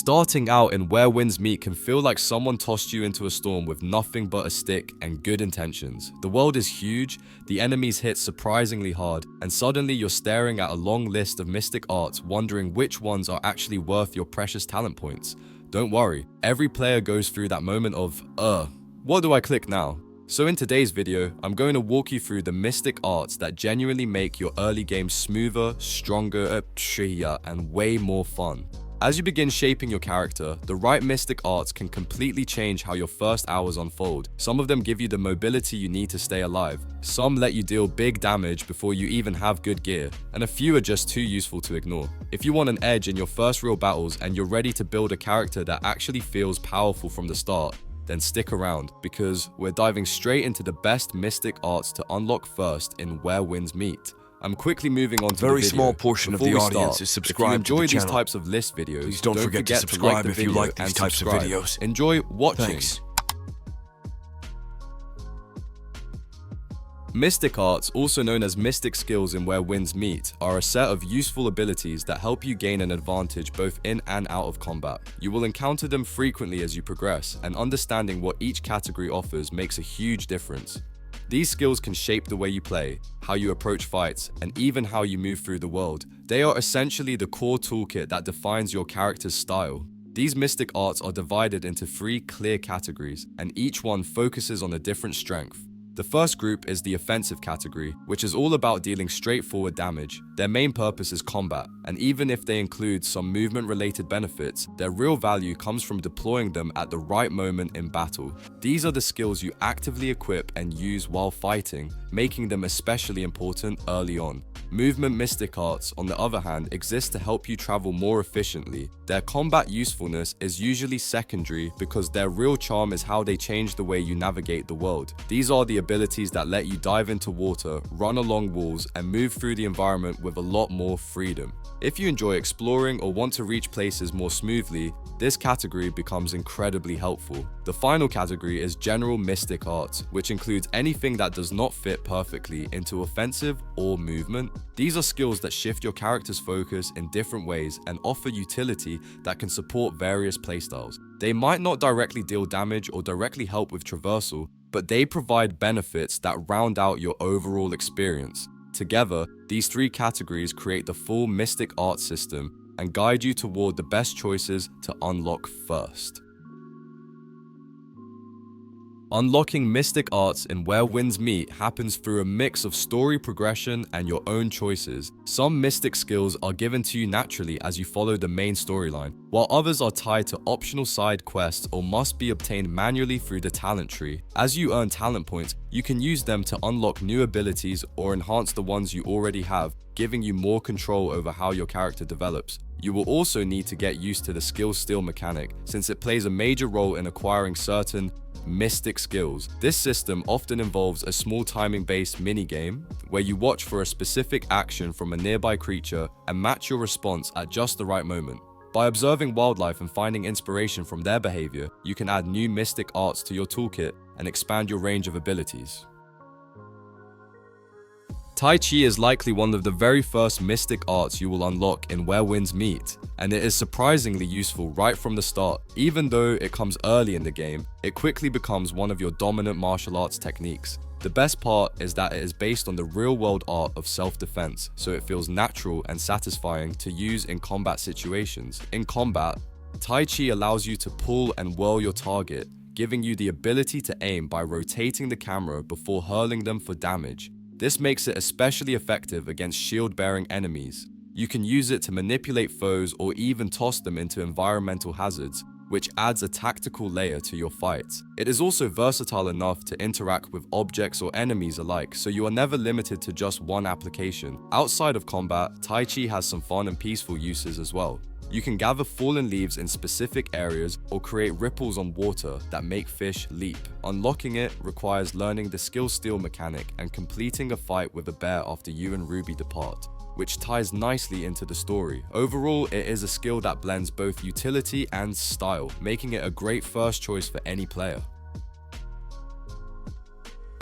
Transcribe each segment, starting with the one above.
Starting out in Where Winds Meet can feel like someone tossed you into a storm with nothing but a stick and good intentions. The world is huge, the enemies hit surprisingly hard, and suddenly you're staring at a long list of mystic arts wondering which ones are actually worth your precious talent points. Don't worry, every player goes through that moment of, what do I click now? So in today's video, I'm going to walk you through the mystic arts that genuinely make your early game smoother, stronger, and way more fun. As you begin shaping your character, the right mystic arts can completely change how your first hours unfold. Some of them give you the mobility you need to stay alive, some let you deal big damage before you even have good gear, and a few are just too useful to ignore. If you want an edge in your first real battles and you're ready to build a character that actually feels powerful from the start, then stick around, because we're diving straight into the best mystic arts to unlock first in Where Winds Meet. I'm quickly moving on to the video. Very small portion of the audience is subscribed to the channel. If you enjoy these types of list videos, please don't forget to subscribe if you like these types of videos. Enjoy watching. Thanks. Mystic arts, also known as mystic skills in Where Winds Meet, are a set of useful abilities that help you gain an advantage both in and out of combat. You will encounter them frequently as you progress, and understanding what each category offers makes a huge difference. These skills can shape the way you play, how you approach fights, and even how you move through the world. They are essentially the core toolkit that defines your character's style. These mystic arts are divided into 3 clear categories, and each one focuses on a different strength. The first group is the offensive category, which is all about dealing straightforward damage. Their main purpose is combat, and even if they include some movement-related benefits, their real value comes from deploying them at the right moment in battle. These are the skills you actively equip and use while fighting, making them especially important early on. Movement mystic arts, on the other hand, exist to help you travel more efficiently. Their combat usefulness is usually secondary because their real charm is how they change the way you navigate the world. These are the abilities that let you dive into water, run along walls, and move through the environment with a lot more freedom. If you enjoy exploring or want to reach places more smoothly, this category becomes incredibly helpful. The final category is general mystic arts, which includes anything that does not fit perfectly into offensive or movement. These are skills that shift your character's focus in different ways and offer utility that can support various playstyles. They might not directly deal damage or directly help with traversal, but they provide benefits that round out your overall experience. Together, these 3 categories create the full mystic art system and guide you toward the best choices to unlock first. Unlocking mystic arts in Where Winds Meet happens through a mix of story progression and your own choices. Some mystic skills are given to you naturally as you follow the main storyline, while others are tied to optional side quests or must be obtained manually through the talent tree. As you earn talent points, you can use them to unlock new abilities or enhance the ones you already have, giving you more control over how your character develops. You will also need to get used to the skill steal mechanic, since it plays a major role in acquiring certain mystic skills. This system often involves a small timing-based minigame where you watch for a specific action from a nearby creature and match your response at just the right moment. By observing wildlife and finding inspiration from their behavior, you can add new mystic arts to your toolkit and expand your range of abilities. Tai Chi is likely one of the very first mystic arts you will unlock in Where Winds Meet, and it is surprisingly useful right from the start. Even though it comes early in the game, it quickly becomes one of your dominant martial arts techniques. The best part is that it is based on the real-world art of self-defense, so it feels natural and satisfying to use in combat situations. In combat, Tai Chi allows you to pull and whirl your target, giving you the ability to aim by rotating the camera before hurling them for damage. This makes it especially effective against shield-bearing enemies. You can use it to manipulate foes or even toss them into environmental hazards, which adds a tactical layer to your fights. It is also versatile enough to interact with objects or enemies alike, so you are never limited to just one application. Outside of combat, Tai Chi has some fun and peaceful uses as well. You can gather fallen leaves in specific areas or create ripples on water that make fish leap. Unlocking it requires learning the skill steal mechanic and completing a fight with a bear after you and Ruby depart, which ties nicely into the story. Overall, it is a skill that blends both utility and style, making it a great first choice for any player.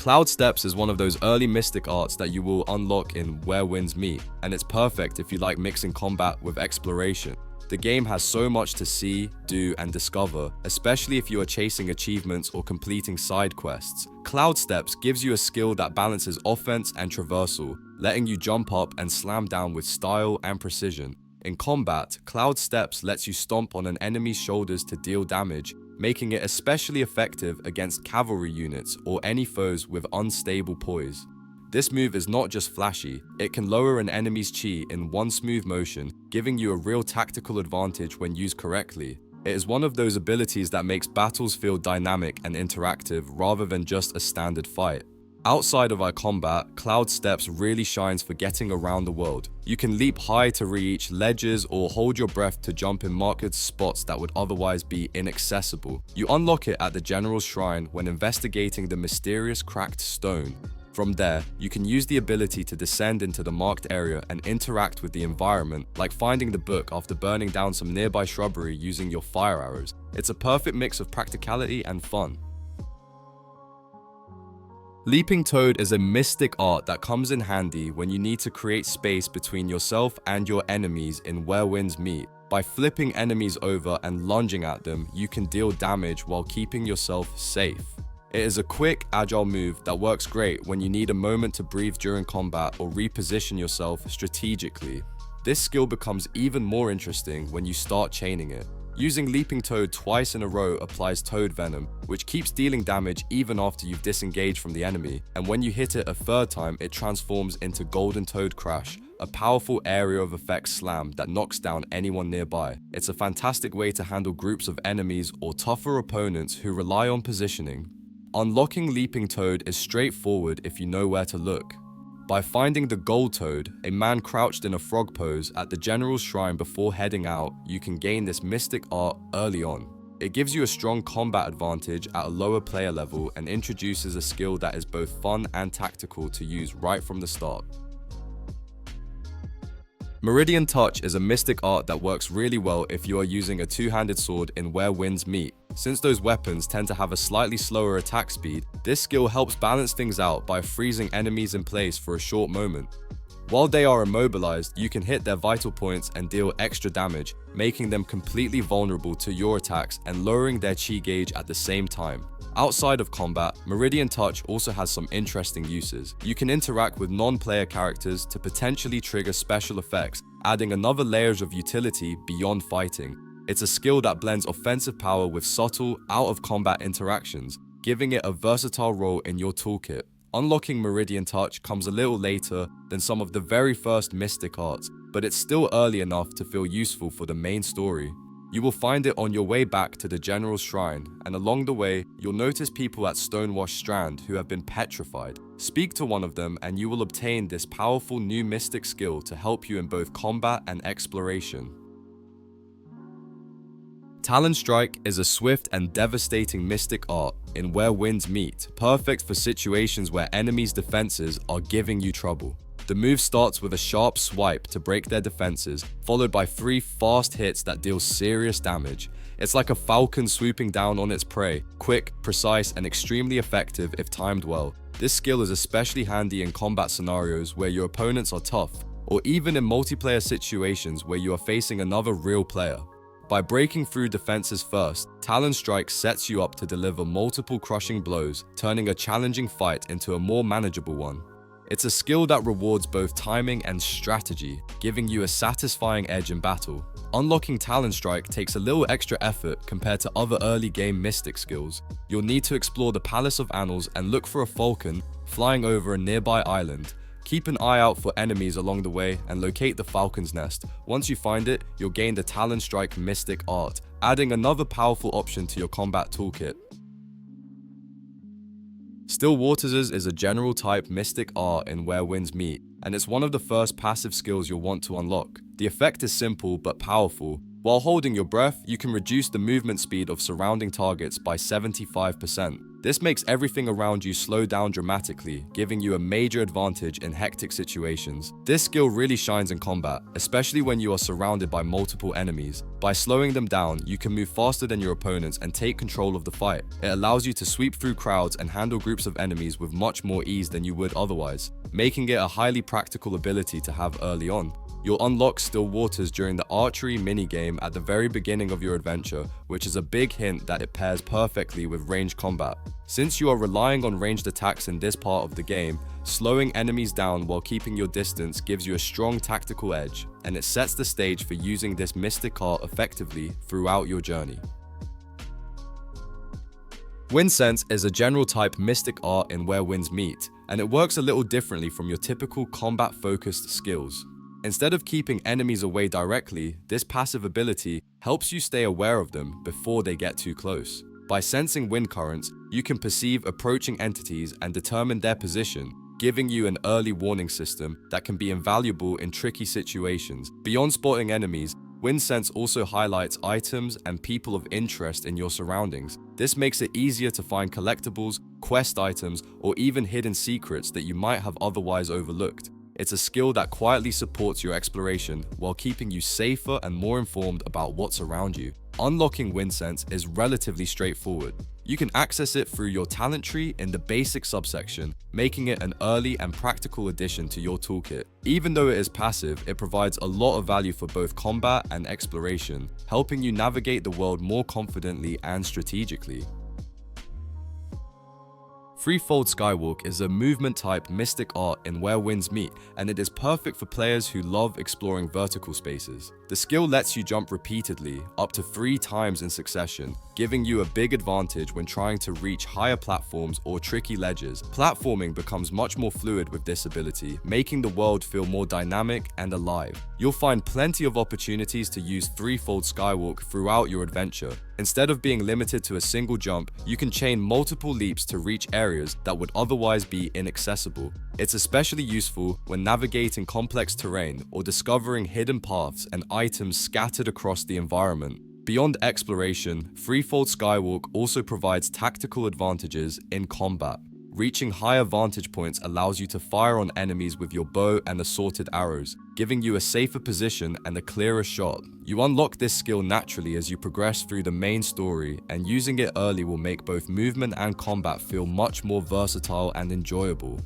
Cloud Steps is one of those early mystic arts that you will unlock in Where Winds Meet, and it's perfect if you like mixing combat with exploration. The game has so much to see, do, and discover, especially if you are chasing achievements or completing side quests. Cloud Steps gives you a skill that balances offense and traversal, letting you jump up and slam down with style and precision. In combat, Cloud Steps lets you stomp on an enemy's shoulders to deal damage, making it especially effective against cavalry units or any foes with unstable poise. This move is not just flashy, it can lower an enemy's chi in one smooth motion, giving you a real tactical advantage when used correctly. It is one of those abilities that makes battles feel dynamic and interactive rather than just a standard fight. Outside of our combat, Cloud Steps really shines for getting around the world. You can leap high to reach ledges or hold your breath to jump in marked spots that would otherwise be inaccessible. You unlock it at the General's Shrine when investigating the mysterious cracked stone. From there, you can use the ability to descend into the marked area and interact with the environment, like finding the book after burning down some nearby shrubbery using your fire arrows. It's a perfect mix of practicality and fun. Leaping Toad is a mystic art that comes in handy when you need to create space between yourself and your enemies in Where Winds Meet. By flipping enemies over and lunging at them, you can deal damage while keeping yourself safe. It is a quick, agile move that works great when you need a moment to breathe during combat or reposition yourself strategically. This skill becomes even more interesting when you start chaining it. Using Leaping Toad twice in a row applies Toad Venom, which keeps dealing damage even after you've disengaged from the enemy, and when you hit it a third time, it transforms into Golden Toad Crash, a powerful area of effect slam that knocks down anyone nearby. It's a fantastic way to handle groups of enemies or tougher opponents who rely on positioning. Unlocking Leaping Toad is straightforward if you know where to look. By finding the Gold Toad, a man crouched in a frog pose at the General's Shrine before heading out, you can gain this mystic art early on. It gives you a strong combat advantage at a lower player level and introduces a skill that is both fun and tactical to use right from the start. Meridian Touch is a mystic art that works really well if you are using a two-handed sword in Where Winds Meet. Since those weapons tend to have a slightly slower attack speed, this skill helps balance things out by freezing enemies in place for a short moment. While they are immobilized, you can hit their vital points and deal extra damage, making them completely vulnerable to your attacks and lowering their chi gauge at the same time. Outside of combat, Meridian Touch also has some interesting uses. You can interact with non-player characters to potentially trigger special effects, adding another layers of utility beyond fighting. It's a skill that blends offensive power with subtle, out-of-combat interactions, giving it a versatile role in your toolkit. Unlocking Meridian Touch comes a little later than some of the very first mystic arts, but it's still early enough to feel useful for the main story. You will find it on your way back to the General's Shrine, and along the way, you'll notice people at Stonewash Strand who have been petrified. Speak to one of them and you will obtain this powerful new mystic skill to help you in both combat and exploration. Talon Strike is a swift and devastating mystic art in Where Winds Meet, perfect for situations where enemies' defenses are giving you trouble. The move starts with a sharp swipe to break their defenses, followed by 3 fast hits that deal serious damage. It's like a falcon swooping down on its prey, quick, precise, and extremely effective if timed well. This skill is especially handy in combat scenarios where your opponents are tough, or even in multiplayer situations where you are facing another real player. By breaking through defenses first, Talon Strike sets you up to deliver multiple crushing blows, turning a challenging fight into a more manageable one. It's a skill that rewards both timing and strategy, giving you a satisfying edge in battle. Unlocking Talon Strike takes a little extra effort compared to other early game mystic skills. You'll need to explore the Palace of Annals and look for a falcon flying over a nearby island. Keep an eye out for enemies along the way and locate the falcon's nest. Once you find it, you'll gain the Talon Strike mystic art, adding another powerful option to your combat toolkit. Still Waters is a general type mystic art in Where Winds Meet, and it's one of the first passive skills you'll want to unlock. The effect is simple but powerful. While holding your breath, you can reduce the movement speed of surrounding targets by 75%. This makes everything around you slow down dramatically, giving you a major advantage in hectic situations. This skill really shines in combat, especially when you are surrounded by multiple enemies. By slowing them down, you can move faster than your opponents and take control of the fight. It allows you to sweep through crowds and handle groups of enemies with much more ease than you would otherwise, making it a highly practical ability to have early on. You'll unlock still waters during the archery minigame at the very beginning of your adventure, which is a big hint that it pairs perfectly with ranged combat. Since you are relying on ranged attacks in this part of the game, slowing enemies down while keeping your distance gives you a strong tactical edge, and it sets the stage for using this mystic art effectively throughout your journey. Wind Sense is a general type mystic art in Where Winds Meet, and it works a little differently from your typical combat-focused skills. Instead of keeping enemies away directly, this passive ability helps you stay aware of them before they get too close. By sensing wind currents, you can perceive approaching entities and determine their position, giving you an early warning system that can be invaluable in tricky situations. Beyond spotting enemies, Wind Sense also highlights items and people of interest in your surroundings. This makes it easier to find collectibles, quest items, or even hidden secrets that you might have otherwise overlooked. It's a skill that quietly supports your exploration while keeping you safer and more informed about what's around you. Unlocking Wind Sense is relatively straightforward. You can access it through your talent tree in the basic subsection, making it an early and practical addition to your toolkit. Even though it is passive, it provides a lot of value for both combat and exploration, helping you navigate the world more confidently and strategically. Threefold Skywalk is a movement-type mystic art in Where Winds Meet, and it is perfect for players who love exploring vertical spaces. The skill lets you jump repeatedly, up to 3 times in succession, giving you a big advantage when trying to reach higher platforms or tricky ledges. Platforming becomes much more fluid with this ability, making the world feel more dynamic and alive. You'll find plenty of opportunities to use Threefold Skywalk throughout your adventure. Instead of being limited to a single jump, you can chain multiple leaps to reach areas that would otherwise be inaccessible. It's especially useful when navigating complex terrain or discovering hidden paths and items scattered across the environment. Beyond exploration, Threefold Skywalk also provides tactical advantages in combat. Reaching higher vantage points allows you to fire on enemies with your bow and assorted arrows, giving you a safer position and a clearer shot. You unlock this skill naturally as you progress through the main story, and using it early will make both movement and combat feel much more versatile and enjoyable.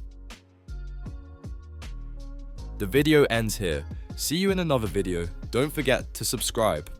The video ends here. See you in another video. Don't forget to subscribe.